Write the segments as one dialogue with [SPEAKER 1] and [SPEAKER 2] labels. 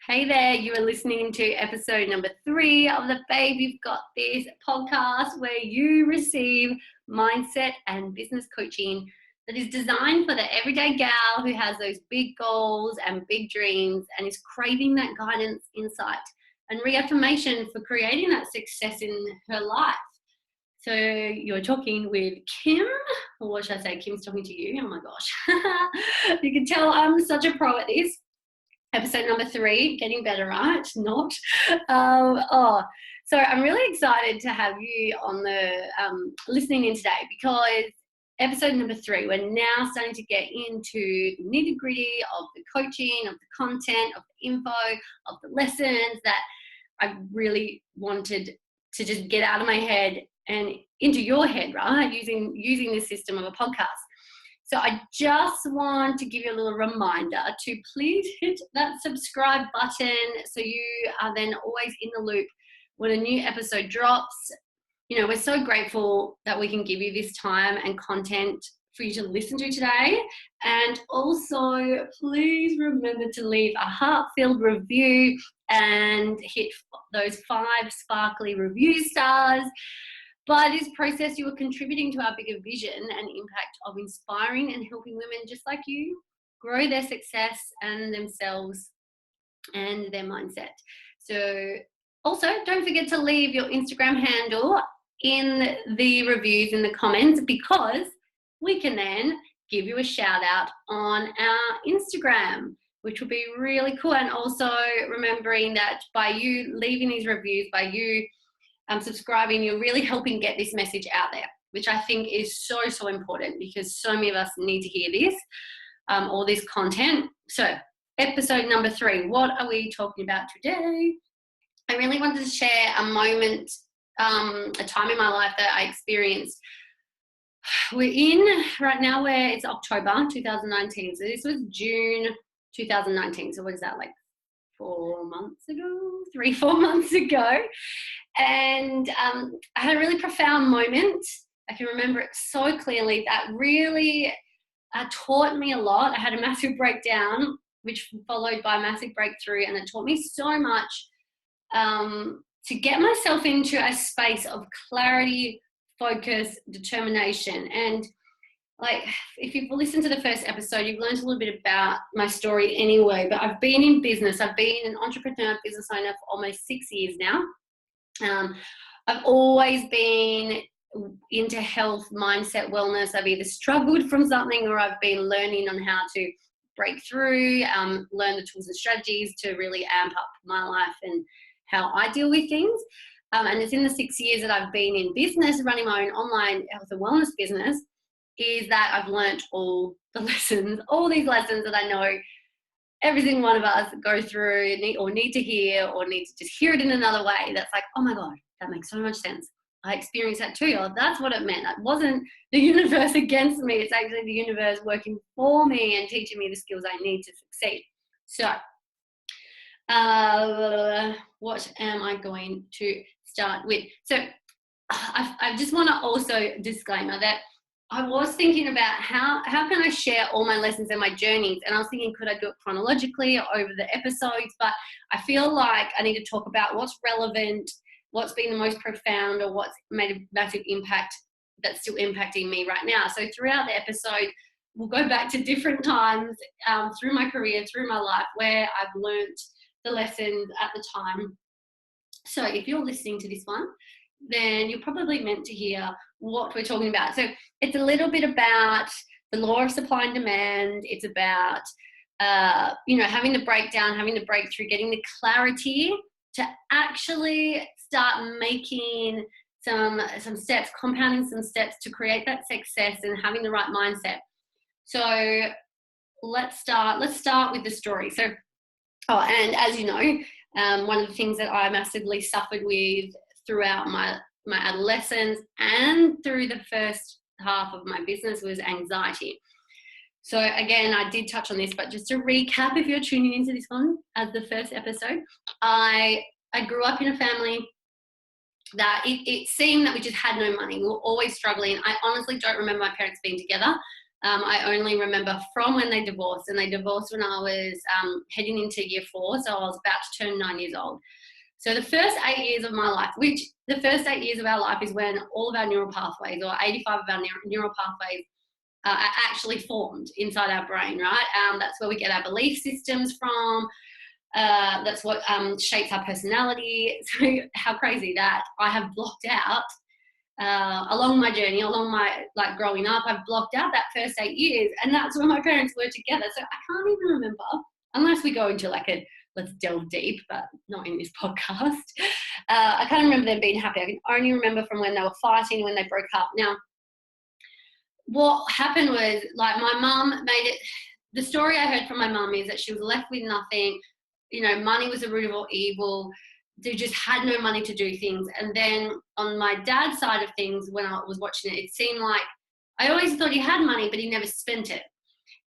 [SPEAKER 1] Hey there, you are listening to episode number 3 of the Babe You've Got This podcast, where you receive mindset and business coaching that is designed for the everyday gal who has those big goals and big dreams and is craving that guidance, insight, and reaffirmation for creating that success in her life. So you're talking with Kim, or what should I say? Kim's talking to you. Oh my gosh. You can tell I'm such a pro at this. Episode number 3, getting better, right? Not. So I'm really excited to have you on the listening in today, because episode number 3, we're now starting to get into the nitty gritty of the coaching, of the content, of the info, of the lessons that I really wanted to just get out of my head and into your head, right? Using this system of a podcast. So I just want to give you a little reminder to please hit that subscribe button so you are then always in the loop when a new episode drops. You know, we're so grateful that we can give you this time and content for you to listen to today. And also, please remember to leave a heart-filled review and hit those 5 sparkly review stars. By this process, you are contributing to our bigger vision and impact of inspiring and helping women just like you grow their success and themselves and their mindset. So also, don't forget to leave your Instagram handle in the reviews in the comments, because we can then give you a shout out on our Instagram, which will be really cool. And also remembering that by you leaving these reviews, by you subscribing, you're really helping get this message out there, which I think is so important, because so many of us need to hear this, all this content. So episode number 3, what are we talking about today? I really wanted to share a moment, a time in my life that I experienced. We're in right now where it's October 2019. So this was June 2019. So what is that, like 4 months ago, 3-4 months ago? And I had a really profound moment. I can remember it so clearly. That really taught me a lot. I had a massive breakdown, which followed by a massive breakthrough, and it taught me so much to get myself into a space of clarity, focus, determination. And like, if you've listened to the first episode, you've learned a little bit about my story anyway. But I've been in business. I've been an entrepreneur, business owner for almost 6 years now. I've always been into health, mindset, wellness. I've either struggled from something, or I've been learning on how to break through, learn the tools and strategies to really amp up my life and how I deal with things. And it's in the 6 years that I've been in business, running my own online health and wellness business, is that I've learned all the lessons, all these lessons that I know every single one of us go through, need to hear, or need to just hear it in another way. That's like, oh my God, that makes so much sense. I experienced that too. Or that's what it meant. It wasn't the universe against me. It's actually the universe working for me and teaching me the skills I need to succeed. So what am I going to start with? So I just want to also disclaimer that I was thinking about how can I share all my lessons and my journeys, and I was thinking, could I do it chronologically or over the episodes? But I feel like I need to talk about what's relevant, what's been the most profound, or what's made a massive impact that's still impacting me right now. So throughout the episode, we'll go back to different times through my career, through my life, where I've learnt the lessons at the time. So if you're listening to this one, then you're probably meant to hear what we're talking about. So it's a little bit about the law of supply and demand. It's about, having the breakdown, having the breakthrough, getting the clarity to actually start making some steps, compounding some steps to create that success and having the right mindset. So let's start with the story. So, and as you know, one of the things that I massively suffered with throughout my adolescence and through the first half of my business was anxiety. So again, I did touch on this, but just to recap, if you're tuning into this one as the first episode, I grew up in a family that it seemed that we just had no money. We were always struggling. I honestly don't remember my parents being together. I only remember from when they divorced, and they divorced when I was heading into year 4, so I was about to turn 9 years old. So the first 8 years of my life, which the first 8 years of our life is when all of our neural pathways, or 85 of our neural pathways, are actually formed inside our brain, right? That's where we get our belief systems from. That's what shapes our personality. So how crazy that I have blocked out along my journey, along my growing up, I've blocked out that first 8 years, and that's when my parents were together. So I can't even remember, unless we go into let's delve deep, but not in this podcast. I can't remember them being happy. I can only remember from when they were fighting, when they broke up. Now, what happened was, my mum made it, the story I heard from my mum is that she was left with nothing. Money was the root of all evil. They just had no money to do things. And then on my dad's side of things, when I was watching it, it seemed like, I always thought he had money, but he never spent it.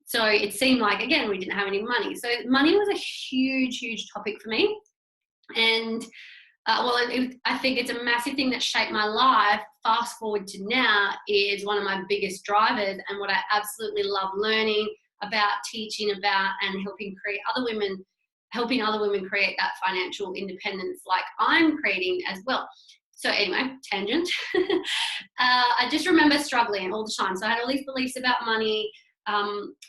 [SPEAKER 1] So it seemed like, again, we didn't have any money. So money was a huge, huge topic for me. And I think it's a massive thing that shaped my life. Fast forward to now is one of my biggest drivers, and what I absolutely love learning about, teaching about, and helping other women create that financial independence like I'm creating as well. So anyway, tangent. I just remember struggling all the time. So I had all these beliefs about money.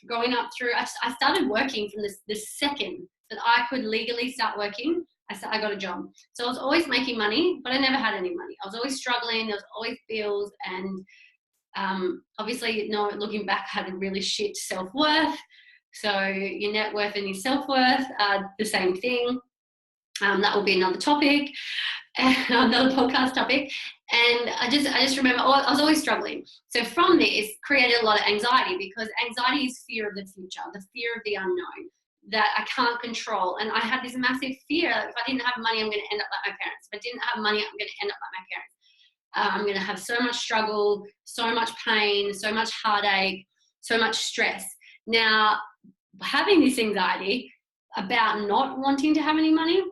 [SPEAKER 1] Growing up through, I started working from the second that I could legally start working. I got a job. So I was always making money, but I never had any money. I was always struggling. There was always bills. And obviously, looking back, I had a really shit self-worth. So your net worth and your self-worth are the same thing. That will be another topic, another podcast topic. And I just remember I was always struggling. So from this created a lot of anxiety, because anxiety is fear of the future, the fear of the unknown that I can't control. And I had this massive fear that if I didn't have money, I'm going to end up like my parents. If I didn't have money, I'm going to end up like my parents. I'm going to have so much struggle, so much pain, so much heartache, so much stress. Now, having this anxiety about not wanting to have any money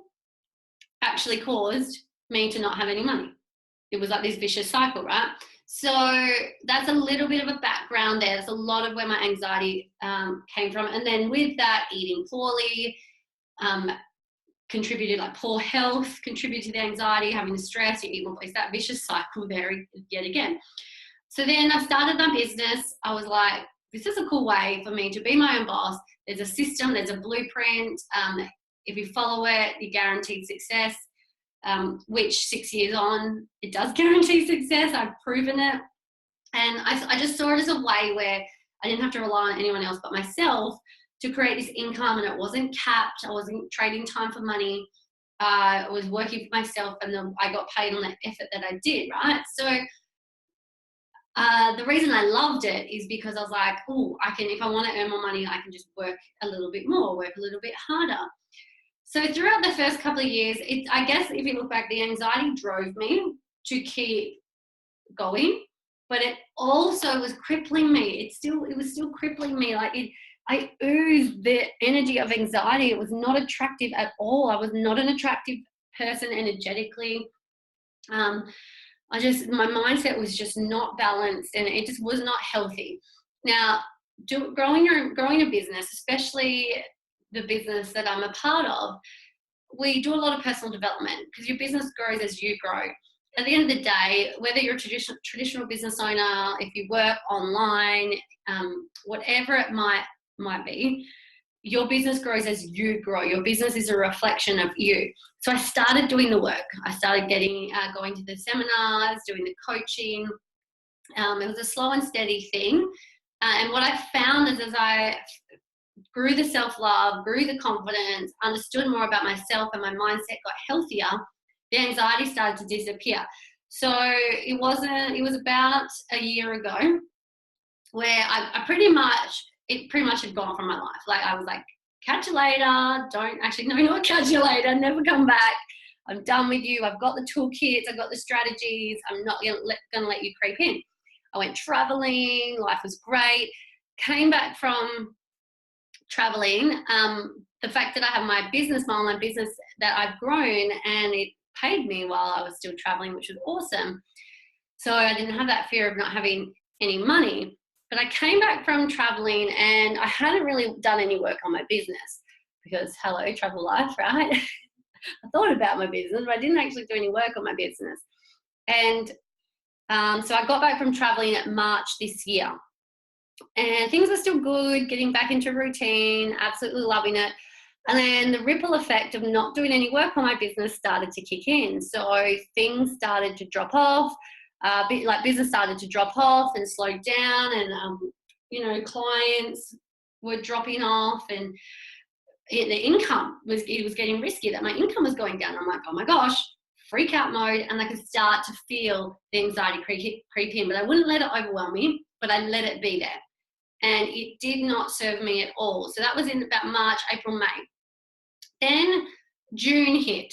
[SPEAKER 1] actually caused me to not have any money. It was like this vicious cycle, right? So that's a little bit of a background there. There's a lot of where my anxiety came from. And then with that, eating poorly contributed, like poor health contributed to the anxiety, having the stress, you eat more. It's that vicious cycle there yet again. So then I started my business. I was like, this is a cool way for me to be my own boss. There's a system, there's a blueprint. If you follow it, you're guaranteed success. Which 6 years on, it does guarantee success. I've proven it. And I just saw it as a way where I didn't have to rely on anyone else but myself to create this income, and it wasn't capped. I wasn't trading time for money. I was working for myself, and then I got paid on the effort that I did, right? So the reason I loved it is because I was like, oh, if I want to earn more money, I can just work a little bit more, work a little bit harder. So throughout the first couple of years, I guess if you look back, the anxiety drove me to keep going, but it also was crippling me. It was still crippling me. I oozed the energy of anxiety. It was not attractive at all. I was not an attractive person energetically. My mindset was just not balanced, and it just was not healthy. Now, growing a business, especially the business that I'm a part of, we do a lot of personal development, because your business grows as you grow. At the end of the day, whether you're a traditional business owner, if you work online, whatever it might be, your business grows as you grow. Your business is a reflection of you. So I started doing the work. I started going to the seminars, doing the coaching. It was a slow and steady thing. And what I found is, as I grew the self-love, grew the confidence, understood more about myself, and my mindset got healthier, the anxiety started to disappear. So it was about a year ago where it pretty much had gone from my life. Like, I was like, catch you later. Not catch you later. Never come back. I'm done with you. I've got the toolkits. I've got the strategies. I'm not going to let you creep in. I went traveling. Life was great. Came back from traveling. The fact that I have my business model, my business that I've grown, and it paid me while I was still traveling, which was awesome. So I didn't have that fear of not having any money. But I came back from traveling and I hadn't really done any work on my business because, hello, travel life, right? I thought about my business, but I didn't actually do any work on my business. And so I got back from traveling at March this year. And things were still good, getting back into routine, absolutely loving it. And then the ripple effect of not doing any work on my business started to kick in. So things started to drop off. Business started to drop off and slow down, and clients were dropping off, and the income was getting risky. That my income was going down. I'm like, oh my gosh, freak out mode, and I could start to feel the anxiety creep in. But I wouldn't let it overwhelm me, but I let it be there, and it did not serve me at all. So that was in about March, April, May. Then June hit,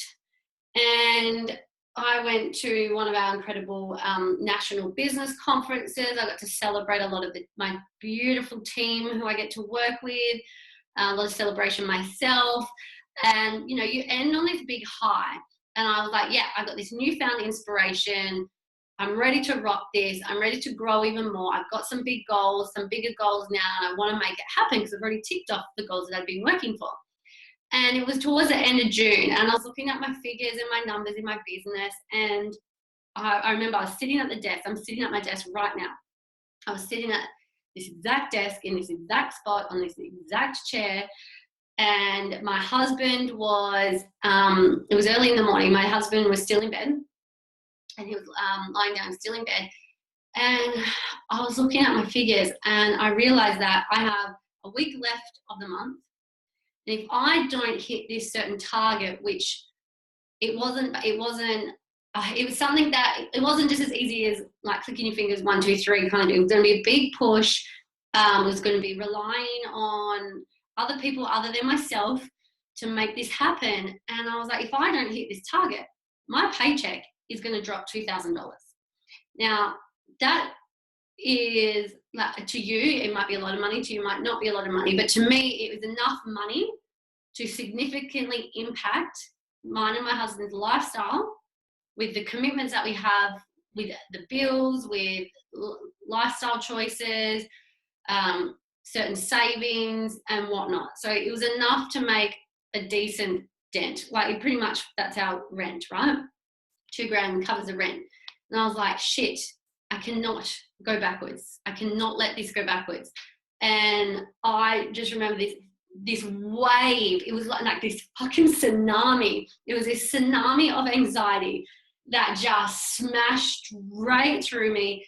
[SPEAKER 1] and I went to one of our incredible national business conferences. I got to celebrate a lot of my beautiful team who I get to work with, a lot of celebration myself. And, you end on this big high. And I was like, yeah, I've got this newfound inspiration. I'm ready to rock this. I'm ready to grow even more. I've got some big goals, some bigger goals now, and I want to make it happen because I've already ticked off the goals that I've been working for. And it was towards the end of June, and I was looking at my figures and my numbers in my business, and I remember I was sitting at the desk. I'm sitting at my desk right now. I was sitting at this exact desk in this exact spot on this exact chair, and my husband was, it was early in the morning, my husband was still in bed, and he was lying down still in bed, and I was looking at my figures, and I realized that I have a week left of the month. And if I don't hit this certain target, which it was something that it wasn't just as easy as like clicking your fingers 1, 2, 3 kind of thing. It was going to be a big push. It was going to be relying on other people other than myself to make this happen. And I was like, if I don't hit this target, my paycheck is going to drop $2,000. Now that is, like, to you it might be a lot of money, to you it might not be a lot of money, but to me it was enough money to significantly impact mine and my husband's lifestyle with the commitments that we have with the bills, with lifestyle choices, certain savings and whatnot. So it was enough to make a decent dent. Like, pretty much that's our rent, right? $2,000 covers the rent. And I was like, shit, I cannot go backwards. I cannot let this go backwards. And I just remember this wave. It was like this fucking tsunami. It was this tsunami of anxiety that just smashed right through me.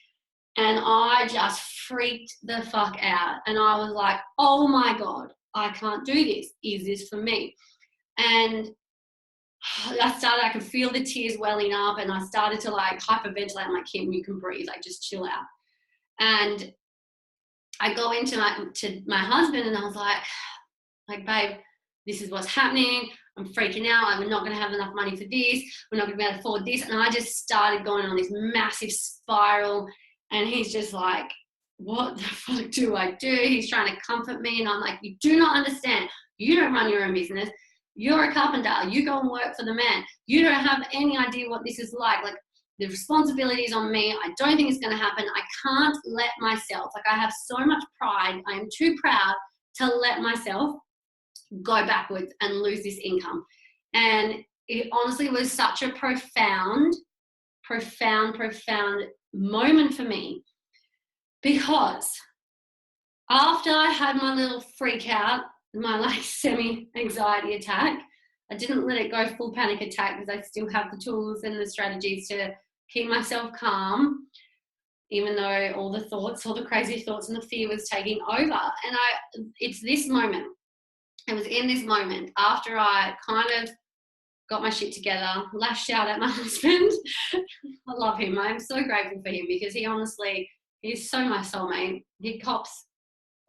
[SPEAKER 1] And I just freaked the fuck out. And I was like, oh my God, I can't do this. Is this for me? And I could feel the tears welling up, and I started to like hyperventilate. I'm like, Kim, you can breathe, like just chill out. And I go into my husband, and I was like, babe, this is what's happening. I'm freaking out. I'm not going to have enough money for this. We're not going to be able to afford this. And I just started going on this massive spiral. And he's just like, what the fuck do I do? He's trying to comfort me. And I'm like, you do not understand. You don't run your own business. You're a carpenter. You go and work for the man. You don't have any idea what this is like. Like, the responsibility is on me. I don't think it's going to happen. I can't let myself, like, I have so much pride. I am too proud to let myself go backwards and lose this income. And it honestly was such a profound moment for me, because after I had my little freak out, my like semi-anxiety attack, I didn't let it go full panic attack, because I still have the tools and the strategies to keep myself calm, even though all the crazy thoughts and the fear was taking over. And it's this moment. It was in this moment, after I kind of got my shit together, lashed out at my husband. I love him. I'm so grateful for him, because he's so my soulmate. He cops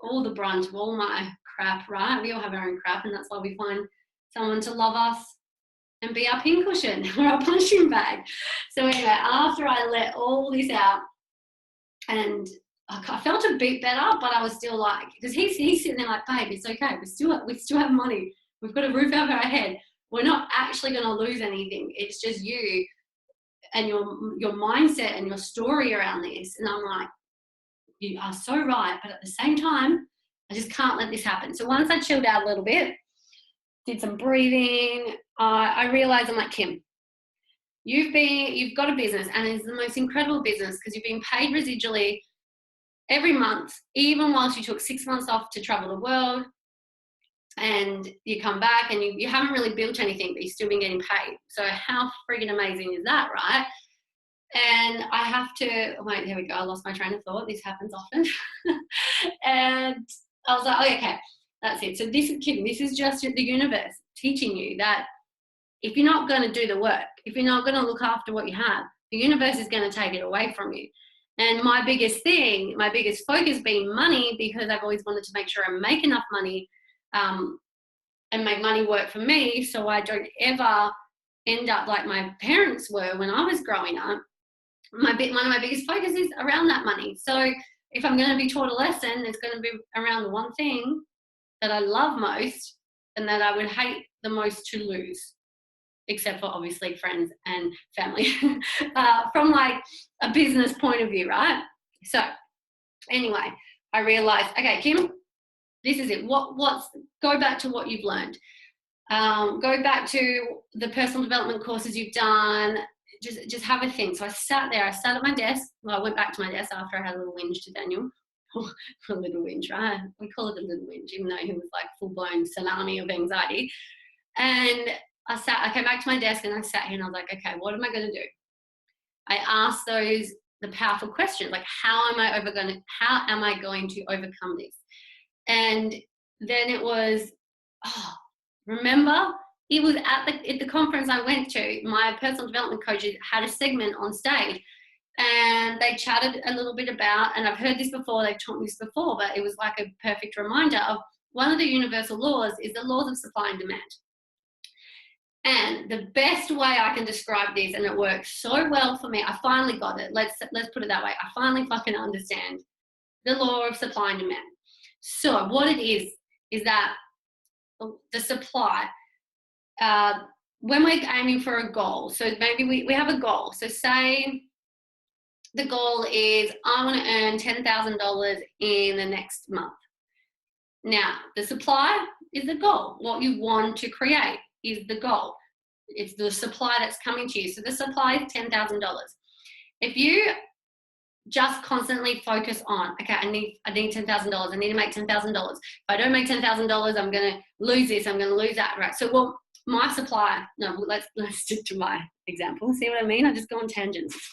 [SPEAKER 1] all the brunt of all my crap, right? We all have our own crap, and that's why we find someone to love us and be our pincushion or our punching bag. So anyway, after I let all this out, and I felt a bit better, but I was still like, because he's sitting there like, babe, it's okay. We still have money. We've got a roof over our head. We're not actually going to lose anything. It's just you and your mindset and your story around this. And I'm like, you are so right. But at the same time, I just can't let this happen. So once I chilled out a little bit, did some breathing, I realized, I'm like, Kim, you've got a business, and it's the most incredible business because you're being paid residually every month, even whilst you took 6 months off to travel the world, and you come back and you haven't really built anything, but you've still been getting paid. So how friggin' amazing is that, right? And I have to, wait, here we go, I lost my train of thought. This happens often. And I was like, oh, okay, that's it. So this is just the universe teaching you that if you're not going to do the work, if you're not going to look after what you have, the universe is going to take it away from you. And my biggest focus being money, because I've always wanted to make sure I make enough money and make money work for me, so I don't ever end up like my parents were when I was growing up. One of my biggest focus is around that money. So if I'm going to be taught a lesson, it's going to be around the one thing that I love most and that I would hate the most to lose, except for obviously friends and family, from like a business point of view, right? So anyway, I realized, okay, Kim, this is it. Go back to what you've learned. Go back to the personal development courses you've done. Just have a think. So I sat at my desk. Well, I went back to my desk after I had a little whinge to Daniel. A little whinge, right? We call it a little whinge, even though he was like full-blown tsunami of anxiety. And I came back to my desk and I sat here and I was like, okay, what am I going to do? I asked the powerful questions, like how am I going to overcome this? And then it was, remember, it was at the conference I went to, my personal development coaches had a segment on stage and they chatted a little bit about, and I've heard this before, they've taught me this before, but it was like a perfect reminder of one of the universal laws is the laws of supply and demand. And the best way I can describe this, and it works so well for me, I finally got it. Let's put it that way. I finally fucking understand the law of supply and demand. So what it is that the supply, when we're aiming for a goal, so maybe we have a goal. So say the goal is I want to earn $10,000 in the next month. Now, the supply is the goal. What you want to create is the goal. It's the supply that's coming to you. So the supply is $10,000. If you just constantly focus on, okay, I need $10,000. I need to make $10,000. If I don't make $10,000, I'm going to lose this. I'm going to lose that, right? So, well, my supply, no, let's stick to my example. See what I mean? I just go on tangents. It's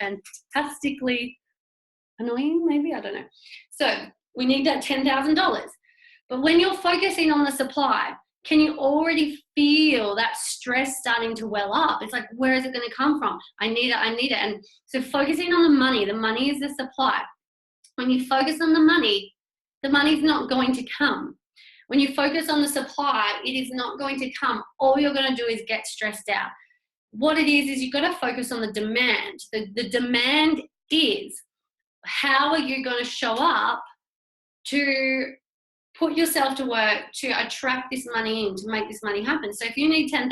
[SPEAKER 1] fantastically annoying, maybe, I don't know. So we need that $10,000. But when you're focusing on the supply, can you already feel that stress starting to well up? It's like, where is it going to come from? I need it. And so focusing on the money is the supply. When you focus on the money's not going to come. When you focus on the supply, it is not going to come. All you're going to do is get stressed out. What it is you've got to focus on the demand. The demand is, how are you going to show up to put yourself to work to attract this money in, to make this money happen? So if you need $10,000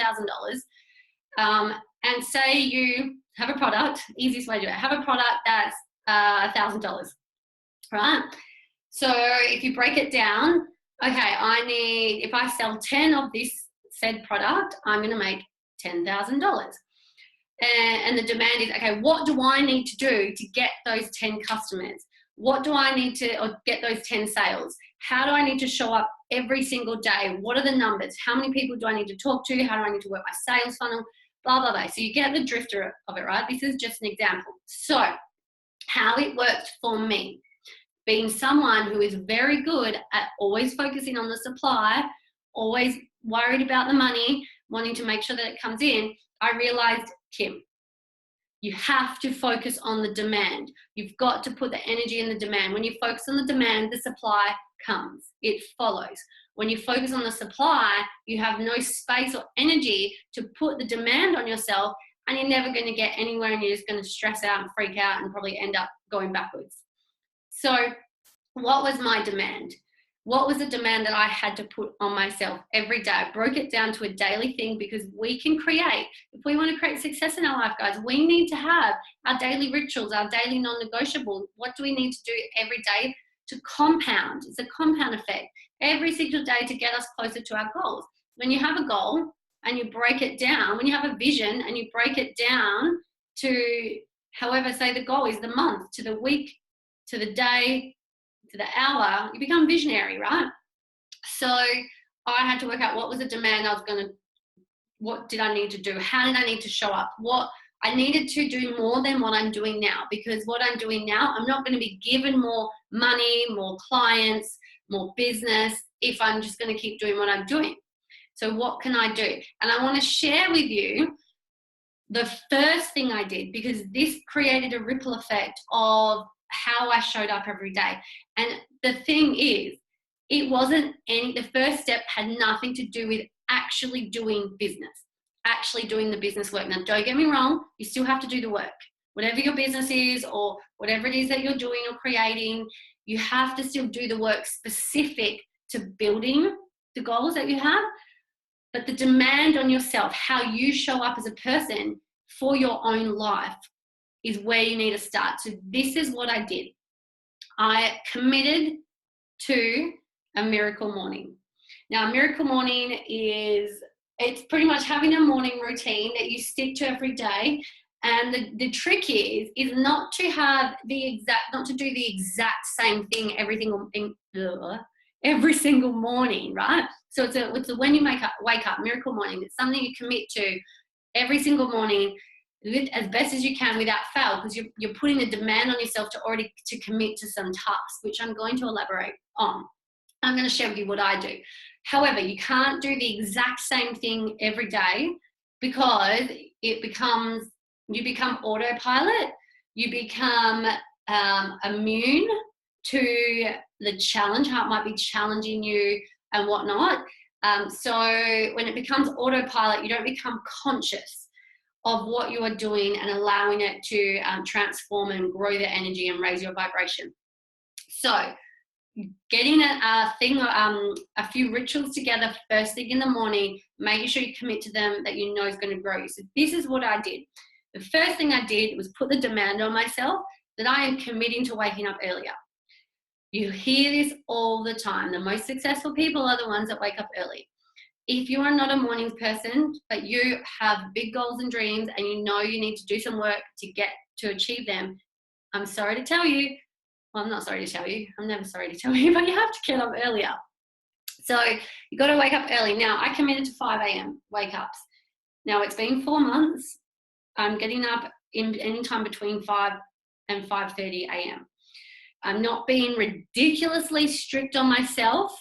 [SPEAKER 1] and say you have a product, easiest way to do it, have a product that's $1,000, right? So if you break it down, okay, if I sell 10 of this said product, I'm going to make $10,000. And the demand is, okay, what do I need to do to get those 10 customers? What do I need to, or get those 10 sales? How do I need to show up every single day? What are the numbers? How many people do I need to talk to? How do I need to work my sales funnel? Blah, blah, blah. So you get the drift of it, right? This is just an example. So how it worked for me, being someone who is very good at always focusing on the supply, always worried about the money, wanting to make sure that it comes in, I realized, Kim, you have to focus on the demand. You've got to put the energy in the demand. When you focus on the demand, the supply comes. It follows. When you focus on the supply, you have no space or energy to put the demand on yourself, and you're never going to get anywhere, and you're just going to stress out and freak out and probably end up going backwards. So what was my demand? what was the demand that I had to put on myself every day? I broke it down to a daily thing, because we can create, if we want to create success in our life, guys, we need to have our daily rituals, our daily non-negotiable. What do we need to do every day to compound? It's a compound effect every single day to get us closer to our goals. When you have a goal and you break it down, when you have a vision and you break it down to however, say the goal is the month, to the week, to the day, to the hour, you become visionary, right? So I had to work out what was the demand what did I need to do? How did I need to show up? What I needed to do more than what I'm doing now, because what I'm doing now, I'm not going to be given more money, more clients, more business if I'm just going to keep doing what I'm doing. So what can I do? And I want to share with you the first thing I did, because this created a ripple effect of how I showed up every day. And the thing is, the first step had nothing to do with actually doing business, actually doing the business work. Now, don't get me wrong, you still have to do the work. Whatever your business is or whatever it is that you're doing or creating, you have to still do the work specific to building the goals that you have. But the demand on yourself, how you show up as a person for your own life, is where you need to start. So this is what I did. I committed to a miracle morning. Now, a miracle morning it's pretty much having a morning routine that you stick to every day. And the trick is not to do the exact same thing every single morning, right? So it's a when you wake up miracle morning. It's something you commit to every single morning as best as you can without fail, because you're putting a demand on yourself to commit to some tasks, which I'm going to elaborate on. I'm going to share with you what I do. However, you can't do the exact same thing every day, because you become autopilot, you become immune to the challenge, how it might be challenging you and whatnot. So when it becomes autopilot, you don't become conscious of what you are doing and allowing it to transform and grow the energy and raise your vibration. So getting a few rituals together first thing in the morning, making sure you commit to them that you know is going to grow you. So this is what I did. The first thing I did was put the demand on myself that I am committing to waking up earlier. You hear this all the time. The most successful people are the ones that wake up early. If you are not a mornings person, but you have big goals and dreams and you know you need to do some work to achieve them, I'm sorry to tell you, well, I'm not sorry to tell you, I'm never sorry to tell you, but you have to get up earlier. So you got to wake up early. Now, I committed to 5 a.m. wake ups. Now, it's been 4 months. I'm getting up in any time between 5 and 5:30 a.m. I'm not being ridiculously strict on myself,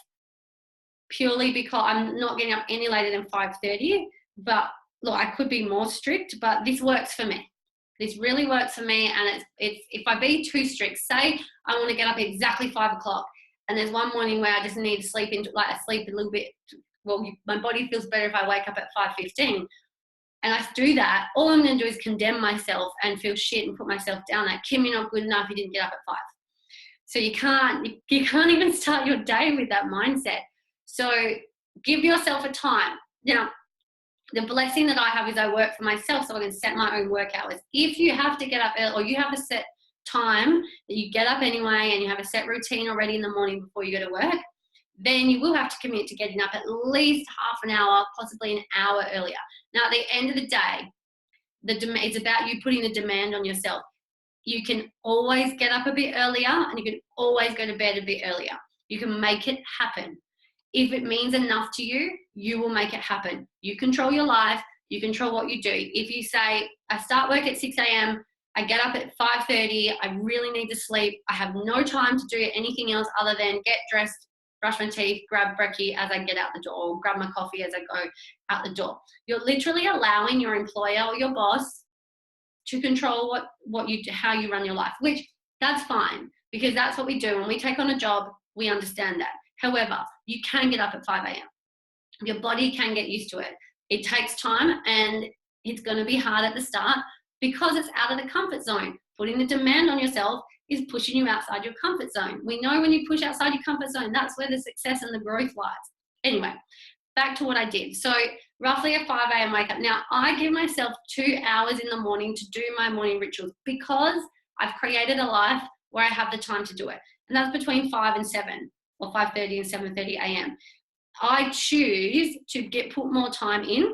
[SPEAKER 1] purely because I'm not getting up any later than 5:30. But look, I could be more strict, but this works for me. This really works for me. And it's if I be too strict, say I want to get up exactly 5 o'clock, and there's one morning where I just need to sleep a little bit. Well, my body feels better if I wake up at 5:15. And I do that, all I'm going to do is condemn myself and feel shit and put myself down. Like, Kim, you're not good enough. You didn't get up at 5. So you can't even start your day with that mindset. So give yourself a time. Now, the blessing that I have is I work for myself, so I can set my own work hours. If you have to get up early, or you have a set time that you get up anyway and you have a set routine already in the morning before you go to work, then you will have to commit to getting up at least half an hour, possibly an hour earlier. Now, at the end of the day, it's about you putting the demand on yourself. You can always get up a bit earlier and you can always go to bed a bit earlier. You can make it happen. If it means enough to you, you will make it happen. You control your life. You control what you do. If you say, I start work at 6 a.m., I get up at 5:30, I really need to sleep, I have no time to do anything else other than get dressed, brush my teeth, grab brekkie as I get out the door, or grab my coffee as I go out the door. You're literally allowing your employer or your boss to control how you run your life, which that's fine, because that's what we do. When we take on a job, we understand that. However, you can get up at 5 a.m. Your body can get used to it. It takes time and it's going to be hard at the start because it's out of the comfort zone. Putting the demand on yourself is pushing you outside your comfort zone. We know when you push outside your comfort zone, that's where the success and the growth lies. Anyway, back to what I did. So roughly a 5 a.m. wake up. Now, I give myself 2 hours in the morning to do my morning rituals because I've created a life where I have the time to do it. And that's between 5 and 7 or 5:30 and 7:30 a.m. I choose to put more time in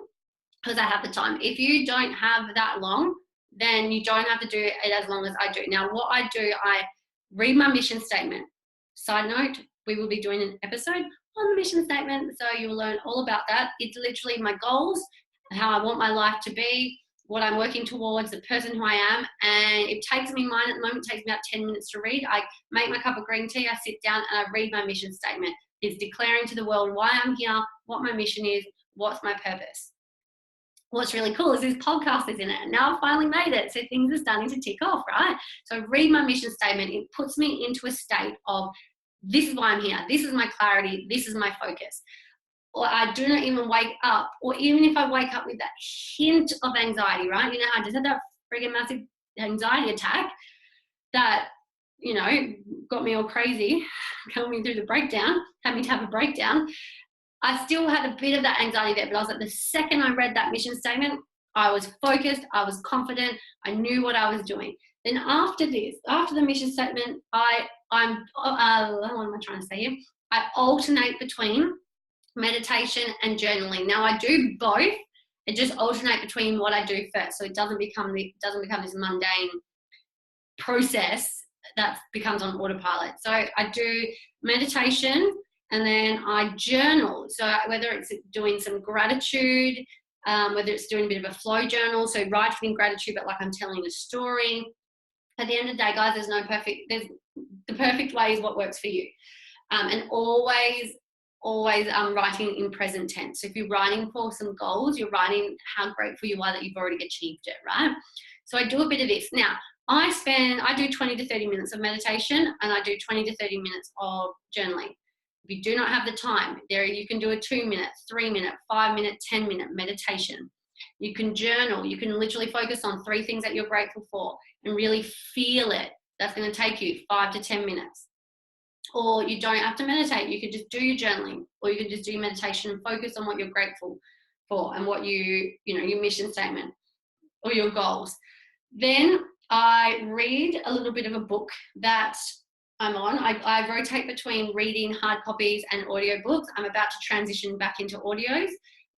[SPEAKER 1] because I have the time. If you don't have that long, then you don't have to do it as long as I do. Now, what I do, I read my mission statement. Side note, we will be doing an episode on the mission statement, so you'll learn all about that. It's literally my goals, how I want my life to be, what I'm working towards, the person who I am, and it takes me, mine at the moment takes me about 10 minutes to read. I make my cup of green tea, I sit down and I read my mission statement. It's declaring to the world why I'm here, what my mission is, what's my purpose. What's really cool is this podcast is in it, and now I've finally made it, so things are starting to tick off, right? So I read my mission statement, it puts me into a state of, this is why I'm here, this is my clarity, this is my focus. Or I do not even wake up, or even if I wake up with that hint of anxiety, right? You know, I just had that friggin' massive anxiety attack that, you know, got me all crazy, coming through the breakdown, had me to have a breakdown. I still had a bit of that anxiety there, but I was like, the second I read that mission statement, I was focused, I was confident, I knew what I was doing. Then after this, after the mission statement, what am I trying to say here? I alternate between meditation and journaling. Now I do both. I just alternate between what I do first, so it doesn't become this mundane process that becomes on autopilot. So I do meditation and then I journal. So whether it's doing some gratitude, whether it's doing a bit of a flow journal, so writing in gratitude, but like I'm telling a story. At the end of the day, guys, the perfect way is what works for you. And always writing in present tense. So if you're writing for some goals, you're writing how grateful you are that you've already achieved it, right? So I do a bit of this. Now, I do 20 to 30 minutes of meditation and I do 20 to 30 minutes of journaling. If you do not have the time, you can do a 2-minute, 3-minute, 5-minute, 10-minute meditation. You can journal. You can literally focus on 3 things that you're grateful for and really feel it. That's going to take you 5 to 10 minutes. Or you don't have to meditate. You can just do your journaling, or you can just do your meditation and focus on what you're grateful for and what your mission statement or your goals. Then I read a little bit of a book that I'm on. I rotate between reading hard copies and audio books. I'm about to transition back into audios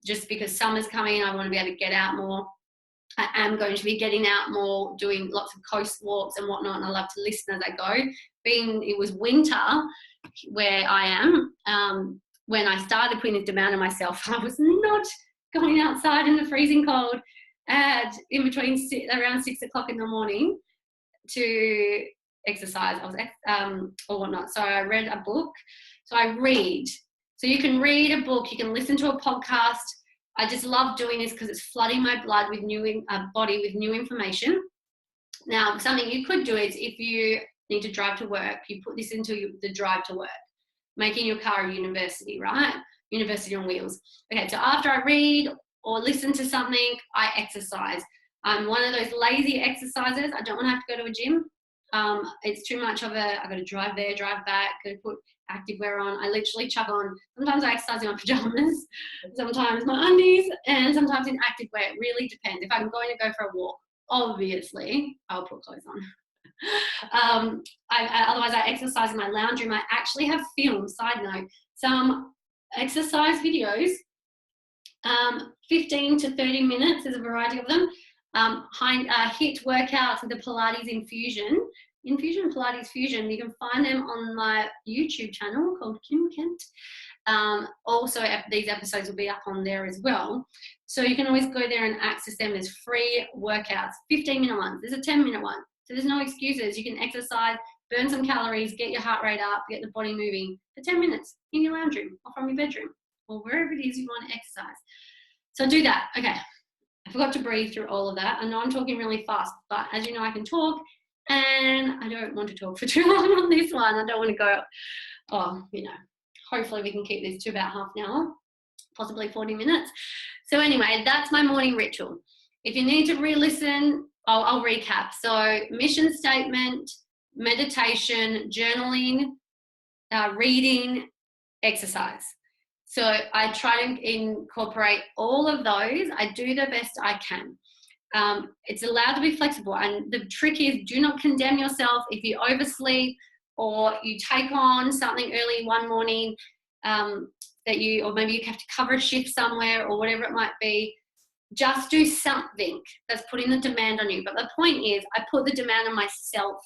[SPEAKER 1] just because summer's coming. I want to be able to get out more. I am going to be getting out more, doing lots of coast walks and whatnot, and I love to listen as I go. It was winter where I am, when I started putting this demand on myself, I was not going outside in the freezing cold in between around 6 o'clock in the morning to exercise or whatnot. So I read a book. So I read. So you can read a book, you can listen to a podcast. I just love doing this because it's flooding my blood with body with new information. Now, something you could do is if you need to drive to work, you put this into the drive to work, making your car a university, right? University on wheels. Okay, so after I read or listen to something, I exercise. I'm one of those lazy exercisers. I don't want to have to go to a gym. It's too much of I've got to drive there, drive back, got to put activewear on. I literally chuck on, sometimes I exercise in my pajamas, sometimes my undies, and sometimes in activewear. It really depends. If I'm going to go for a walk, obviously I'll put clothes on. Otherwise I exercise in my lounge room. I actually have filmed, side note, some exercise videos, 15 to 30 minutes, there's a variety of them, HIIT workouts with the Pilates Infusion Pilates Fusion. You can find them on my YouTube channel called Kim Kent. Also, these episodes will be up on there as well. So you can always go there and access them. There's free workouts, 15-minute ones. There's a 10-minute one. So there's no excuses. You can exercise, burn some calories, get your heart rate up, get the body moving for 10 minutes in your lounge room or from your bedroom or wherever it is you want to exercise. So do that. Okay. I forgot to breathe through all of that. I know I'm talking really fast, but as you know, I can talk and I don't want to talk for too long on this one. I don't want to go, hopefully we can keep this to about half an hour, possibly 40 minutes. So anyway, that's my morning ritual. If you need to re-listen, I'll recap. So mission statement, meditation, journaling, reading, exercise. So I try to incorporate all of those. I do the best I can. It's allowed to be flexible. And the trick is, do not condemn yourself if you oversleep or you take on something early one morning or maybe you have to cover a shift somewhere or whatever it might be. Just do something that's putting the demand on you. But the point is, I put the demand on myself.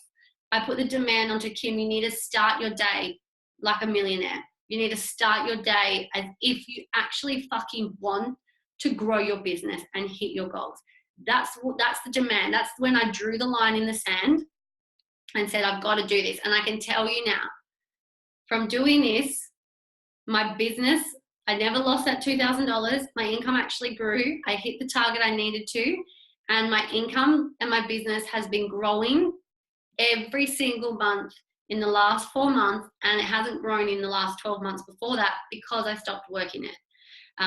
[SPEAKER 1] I put the demand onto Kim. You need to start your day like a millionaire. You need to start your day as if you actually fucking want to grow your business and hit your goals. That's the demand. That's when I drew the line in the sand and said, I've got to do this. And I can tell you now, from doing this, my business, I never lost that $2,000. My income actually grew. I hit the target I needed to. And my income and my business has been growing every single month in the last 4 months, and it hasn't grown in the last 12 months before that because I stopped working it,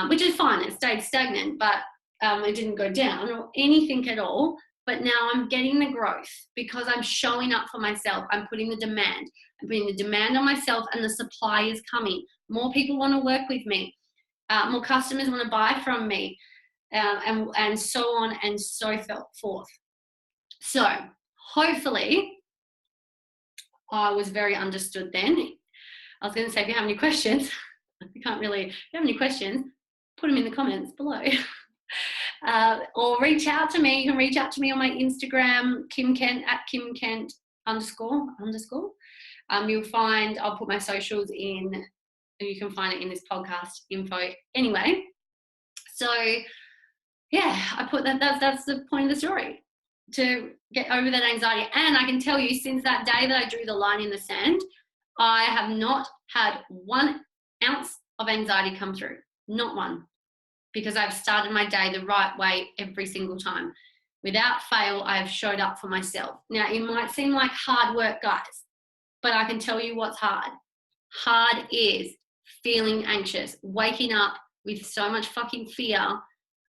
[SPEAKER 1] which is fine. It stayed stagnant, but it didn't go down or anything at all. But now I'm getting the growth because I'm showing up for myself. I'm putting the demand. I'm putting the demand on myself, and the supply is coming. More people want to work with me. More customers want to buy from me, and so on and so forth. So hopefully I was very understood then. I was going to say, if you have any questions, if you have any questions, put them in the comments below. Or reach out to me. You can reach out to me on my Instagram, Kim Kent, at Kim Kent __. You'll find, I'll put my socials in, and you can find it in this podcast info anyway. So yeah, I put that's the point of the story, to get over that anxiety. And I can tell you, since that day that I drew the line in the sand, I have not had 1 ounce of anxiety come through. Not one. Because I've started my day the right way every single time. Without fail, I have showed up for myself. Now, it might seem like hard work, guys, but I can tell you what's hard. Hard is feeling anxious, waking up with so much fucking fear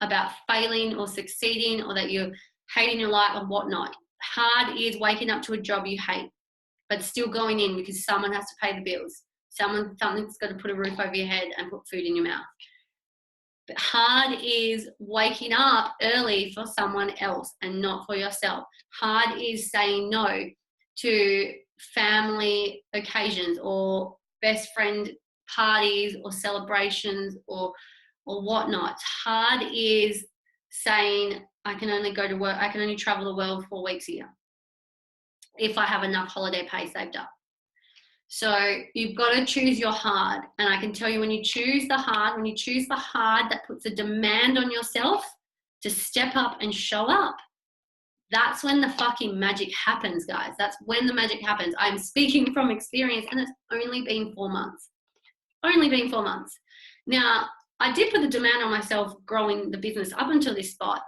[SPEAKER 1] about failing or succeeding, or that you're hating your life or whatnot. Hard is waking up to a job you hate, but still going in because someone has to pay the bills. Something's got to put a roof over your head and put food in your mouth. But hard is waking up early for someone else and not for yourself. Hard is saying no to family occasions or best friend parties or celebrations or whatnot. Hard is saying, I can only go to work, I can only travel the world 4 weeks a year if I have enough holiday pay saved up. So you've got to choose your hard. And I can tell you, when you choose the hard, that puts a demand on yourself to step up and show up. That's when the fucking magic happens, guys. That's when the magic happens. I'm speaking from experience, and it's only been 4 months. Only been 4 months. Now, I did put the demand on myself growing the business up until this spot.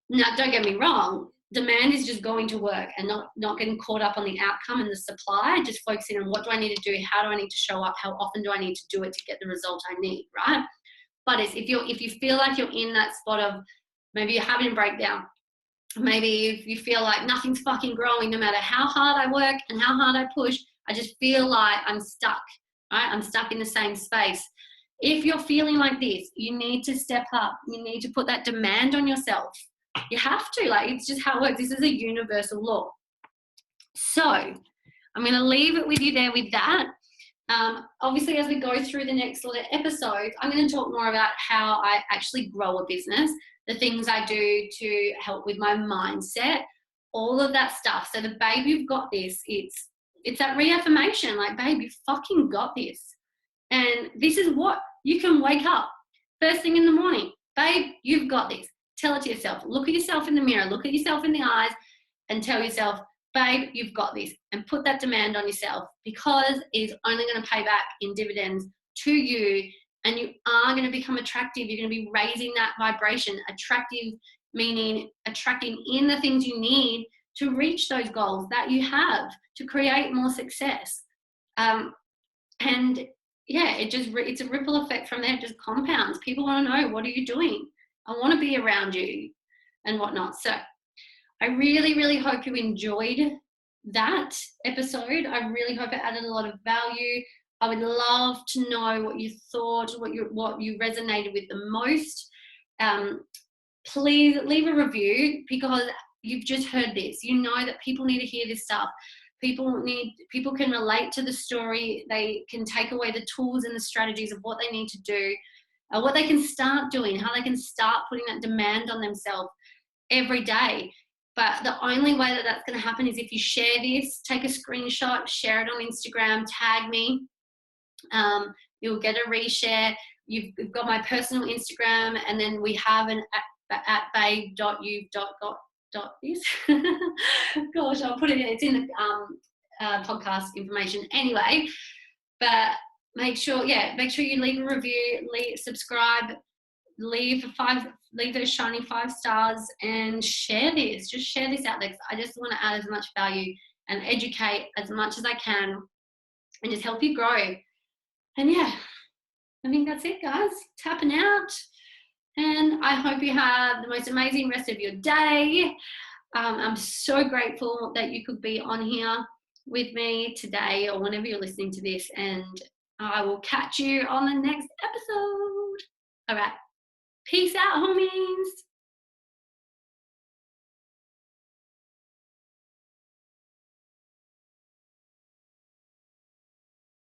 [SPEAKER 1] Now, don't get me wrong. Demand is just going to work and not getting caught up on the outcome and the supply, just focusing on what do I need to do, how do I need to show up, how often do I need to do it to get the result I need, right? But it's if you feel like you're in that spot of maybe you're having a breakdown, maybe if you feel like nothing's fucking growing, no matter how hard I work and how hard I push, I just feel like I'm stuck, right? I'm stuck in the same space. If you're feeling like this, you need to step up. You need to put that demand on yourself. You have to, like, it's just how it works. This is a universal law. So I'm going to leave it with you there with that. Obviously, as we go through the next little episodes, I'm going to talk more about how I actually grow a business, the things I do to help with my mindset, all of that stuff. So the babe, you've got this. It's that reaffirmation, like, babe, you fucking got this. And this is what you can wake up first thing in the morning. Babe, you've got this. Tell it to yourself. Look at yourself in the mirror. Look at yourself in the eyes and tell yourself, babe, you've got this. And put that demand on yourself, because it's only going to pay back in dividends to you, and you are going to become attractive. You're going to be raising that vibration. Attractive meaning attracting in the things you need to reach those goals that you have, to create more success. And yeah, it's a ripple effect from there. It just compounds. People want to know, what are you doing? I want to be around you and whatnot. So I really, really hope you enjoyed that episode. I really hope it added a lot of value. I would love to know what you thought, what you resonated with the most. Please leave a review, because you've just heard this. You know that people need to hear this stuff. People can relate to the story. They can take away the tools and the strategies of what they need to do, what they can start doing, how they can start putting that demand on themselves every day. But the only way that that's going to happen is if you share this, take a screenshot, share it on Instagram, tag me. You'll get a reshare. You've got my personal Instagram, and then we have an at babe.you.this. Gosh, I'll put it in. It's in the podcast information anyway. But make sure you leave a review, subscribe, leave those shiny 5 stars, and share this. Just share this out there, because I just want to add as much value and educate as much as I can, and just help you grow. And yeah, I think that's it, guys. Tapping out. And I hope you have the most amazing rest of your day. I'm so grateful that you could be on here with me today, or whenever you're listening to this. And I will catch you on the next episode. All right. Peace out, homies.